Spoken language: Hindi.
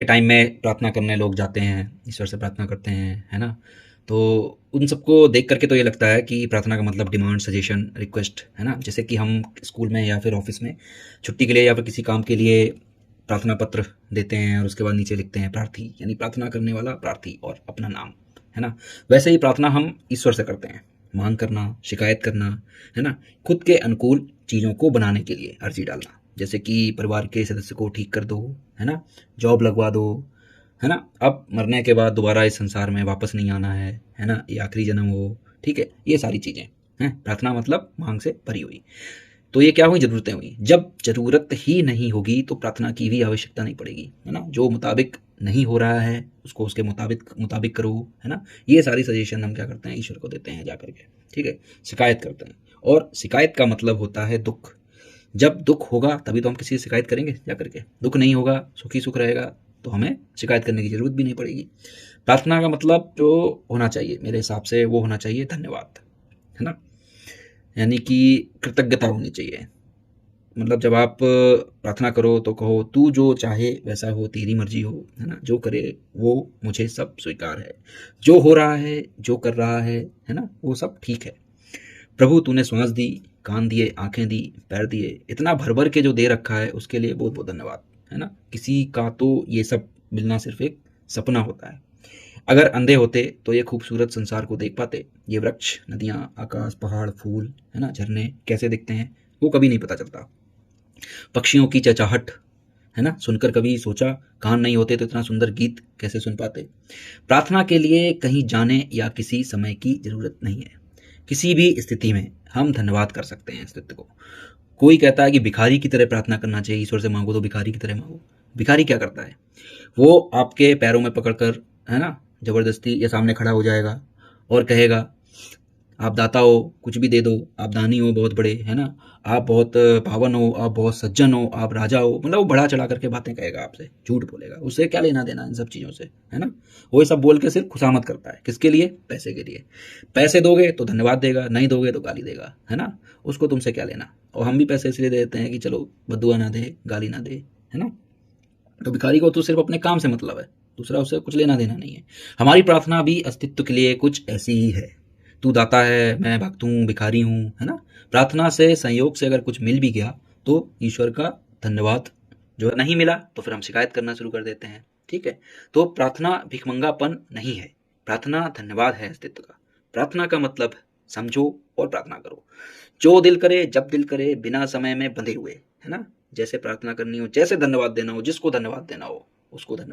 के टाइम में प्रार्थना करने लोग जाते हैं, ईश्वर से प्रार्थना करते हैं, है ना? तो उन सबको देख कर के तो ये लगता है कि प्रार्थना का मतलब डिमांड, सजेशन, रिक्वेस्ट, है ना? जैसे कि हम स्कूल में या फिर ऑफ़िस में छुट्टी के लिए या फिर किसी काम के लिए प्रार्थना पत्र देते हैं और उसके बाद नीचे लिखते हैं प्रार्थी, यानी प्रार्थना करने वाला प्रार्थी और अपना नाम, है ना? वैसे ही प्रार्थना हम ईश्वर से करते हैं, माँग करना, शिकायत करना, है ना? खुद के अनुकूल चीज़ों को बनाने के लिए अर्ज़ी डालना, जैसे कि परिवार के सदस्य को ठीक कर दो, है ना? जॉब लगवा दो, है ना? अब मरने के बाद दोबारा इस संसार में वापस नहीं आना है ना? ये आखिरी जन्म हो, ठीक है? ये सारी चीज़ें हैं। प्रार्थना मतलब माँग से भरी हुई। तो ये क्या हुई? ज़रूरतें हुई। जब ज़रूरत ही नहीं होगी तो प्रार्थना की भी आवश्यकता नहीं पड़ेगी, है ना? जो मुताबिक नहीं हो रहा है उसको उसके मुताबिक मुताबिक करो, है ना? ये सारी सजेशन हम क्या करते हैं? ईश्वर को देते हैं जा कर के, ठीक है? शिकायत करते हैं और शिकायत का मतलब होता है दुःख। जब दुःख होगा तभी तो हम किसी से शिकायत करेंगे जा कर के। दुःख नहीं होगा, सुखी सुख रहेगा तो हमें शिकायत करने की ज़रूरत भी नहीं पड़ेगी। प्रार्थना का मतलब जो होना चाहिए मेरे हिसाब से वो होना चाहिए धन्यवाद, है ना? यानी कि कृतज्ञता होनी चाहिए। मतलब जब आप प्रार्थना करो तो कहो तू जो चाहे वैसा हो, तेरी मर्जी हो, है ना? जो करे वो मुझे सब स्वीकार है। जो हो रहा है, जो कर रहा है ना? वो सब ठीक है। प्रभु तूने श्वास दी, कान दिए, आँखें दी, पैर दिए, इतना भर-भर के जो दे रखा है उसके लिए बहुत-बहुत धन्यवाद, है ना? किसी का तो ये सब मिलना सिर्फ़ एक सपना होता है। अगर अंधे होते तो ये खूबसूरत संसार को देख पाते। ये वृक्ष, नदियाँ, आकाश, पहाड़, फूल, है ना? झरने कैसे दिखते हैं, वो कभी नहीं पता चलता। पक्षियों की चहचहाहट, है ना? सुनकर कभी सोचा कान नहीं होते तो इतना सुंदर गीत कैसे सुन पाते? प्रार्थना के लिए कहीं जाने या किसी समय की ज़रूरत नहीं है। किसी भी स्थिति में हम धन्यवाद कर सकते हैं अस्तित्व को। कोई कहता है कि भिखारी की तरह प्रार्थना करना चाहिए, ईश्वर से माँगो तो भिखारी की तरह माँगो। भिखारी क्या करता है? वो आपके पैरों में पकड़कर, है ना? ज़बरदस्ती या सामने खड़ा हो जाएगा और कहेगा आप दाता हो, कुछ भी दे दो, आप दानी हो बहुत बड़े, है ना? आप बहुत पावन हो, आप बहुत सज्जन हो, आप राजा हो, मतलब वो बढ़ा-चढ़ा करके बातें कहेगा आपसे, झूठ बोलेगा। उससे क्या लेना-देना इन सब चीज़ों से, है ना? वो ये सब बोल के सिर्फ़ खुशामद करता है, किसके लिए? पैसे के लिए। पैसे दोगे तो धन्यवाद देगा, नहीं दोगे तो गाली देगा, है ना? उसको तुमसे क्या लेना? और हम भी पैसे इसलिए दे देते हैं कि चलो बद्दुआ ना दे, गाली ना दे, है ना? तो भिखारी को तो सिर्फ़ अपने काम से मतलब है, दूसरा उससे कुछ लेना-देना नहीं है। हमारी प्रार्थना भी अस्तित्व के लिए कुछ ऐसी ही है। तू दाता है, मैं भक्त हूँ, भिखारी हूँ, है ना? प्रार्थना से संयोग से अगर कुछ मिल भी गया तो ईश्वर का धन्यवाद, जो है नहीं मिला तो फिर हम शिकायत करना शुरू कर देते हैं, ठीक है? तो प्रार्थना भिखमंगापन नहीं है, प्रार्थना धन्यवाद है अस्तित्व का। प्रार्थना का मतलब समझो और प्रार्थना करो। जो दिल करे, जब दिल करे, बिना समय में बंधे हुए, है ना? जैसे प्रार्थना करनी हो, जैसे धन्यवाद देना हो, जिसको धन्यवाद देना हो, उसको धन्यवाद